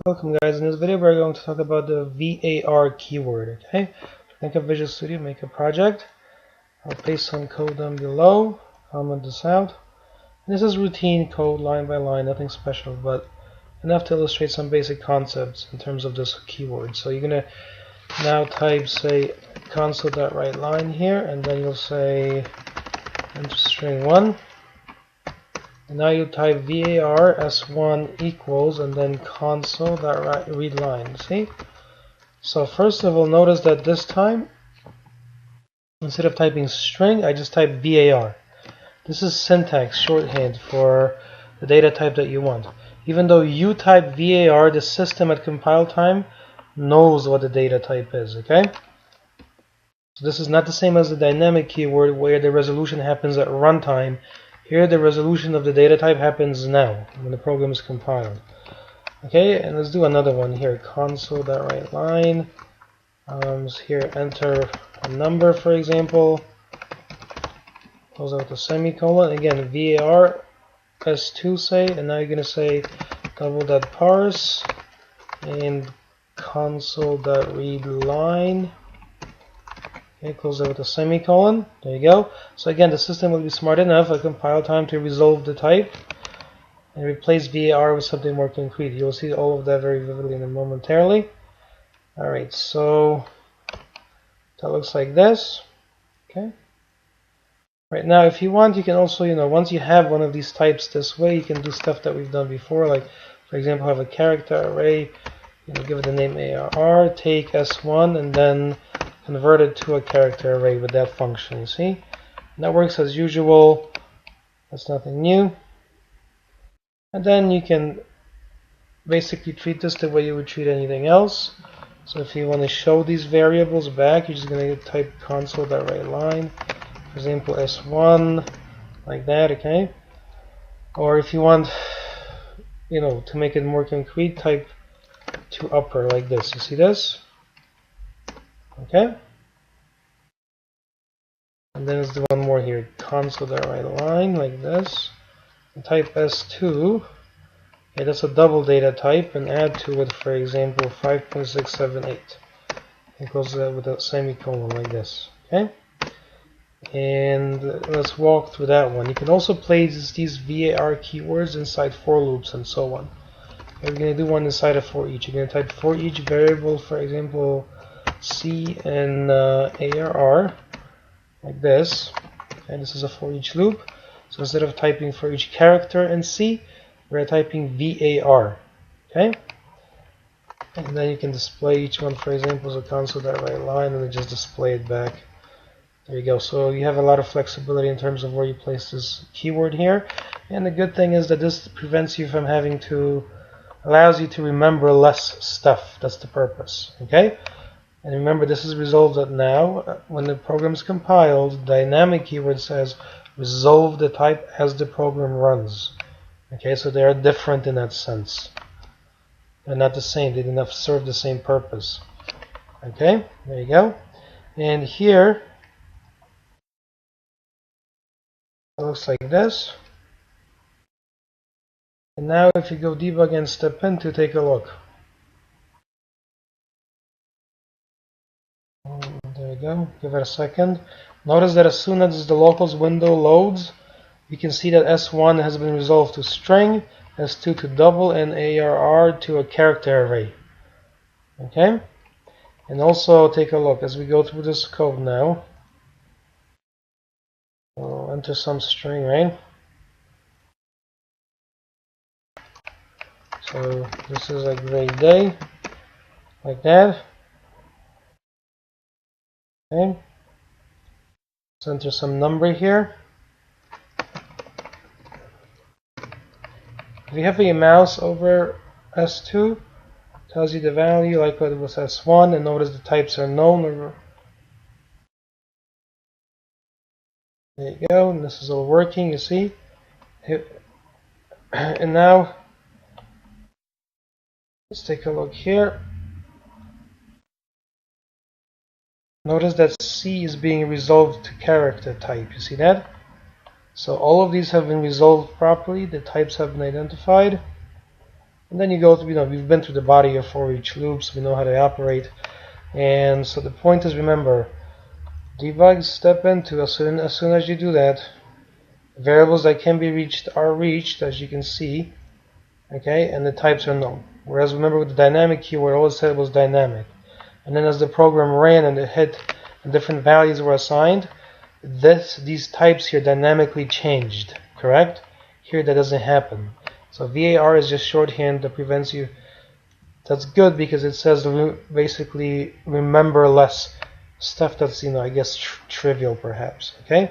Welcome guys, in this video we're going to talk about the VAR keyword, okay? Think of Visual Studio, make a project. I'll paste some code down below, comment this out. And this is routine code, line by line, nothing special, but enough to illustrate some basic concepts in terms of this keyword. So you're going to now type, say, console.writeLine here, and then you'll say enter string 1. And now you type var s1 equals and then console.readLine. See? So first of all, notice that this time, instead of typing string, I just type var. This is syntax shorthand for the data type that you want. Even though you type var, the system at compile time knows what the data type is. Okay? So this is not the same as the dynamic keyword where the resolution happens at runtime. Here the resolution of the data type happens now when the program is compiled. Okay, and let's do another one here. Console.writeLine. Here enter a number, for example. Close out the semicolon. Again, var s2 say, and now you're going to say double.parse and console.readLine. Okay, close that with a semicolon. There you go. So again, the system will be smart enough at compile time to resolve the type and replace var with something more concrete. You'll see all of that very vividly momentarily. Alright, so that looks like this. Okay. Right now, if you want, you can also, once you have one of these types this way, you can do stuff that we've done before, like, for example, have a character array, give it the name ARR, take S1, and then convert it to a character array with that function, you see? And that works as usual. That's nothing new. And then you can basically treat this the way you would treat anything else. So if you want to show these variables back, you're just going to type console.writeLine, for example, S1, like that, okay? Or if you want, to make it more concrete, type to upper like this. You see this? Okay, and then let's do one more here. Console.writeLine like this. And type S2. Okay, that's a double data type, and add to it, for example, 5.678. And close that with a semicolon like this. Okay, and let's walk through that one. You can also place these var keywords inside for loops and so on. Okay, we're going to do one inside of for each. You're going to type for each variable, for example, C and ARR like this. Okay, this is a for each loop. So instead of typing for each character in C, we're typing VAR. Okay, and then you can display each one, for example, as a console.writeLine, and then just display it back. There you go. So you have a lot of flexibility in terms of where you place this keyword here. And the good thing is that this prevents you from having to, allows you to remember less stuff. That's the purpose. Okay. And remember, this is resolved at now. When the program is compiled, the dynamic keyword says resolve the type as the program runs. Okay, so they are different in that sense. They're not the same. They do not serve the same purpose. Okay, there you go. And here, it looks like this. And now if you go debug and step in to take a look. There you go. Give it a second. Notice that as soon as the locals window loads, you can see that S1 has been resolved to string, S2 to double, and ARR to a character array. Okay? And also take a look as we go through this code now. We'll enter some string, right? So this is a great day, like that. Okay. Let's enter some number here. If you have a mouse over S2, tells you the value like what it was S1, and notice the types are known. There you go, and this is all working, you see. And now, let's take a look here. Notice that C is being resolved to character type. You see that? So all of these have been resolved properly. The types have been identified. And then you go through, we've been through the body of for each loops, we know how they operate. And so the point is, remember, debug step into, as soon as you do that, variables that can be reached are reached, as you can see, okay, and the types are known. Whereas remember with the dynamic keyword, all it said was dynamic. And then as the program ran and it hit and different values were assigned, these types here dynamically changed, correct? Here that doesn't happen. So VAR is just shorthand that prevents you. That's good because it says basically remember less stuff that's, I guess trivial perhaps, okay?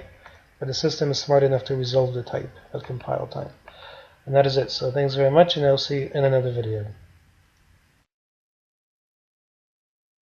But the system is smart enough to resolve the type at compile time. And that is it. So thanks very much, and I'll see you in another video.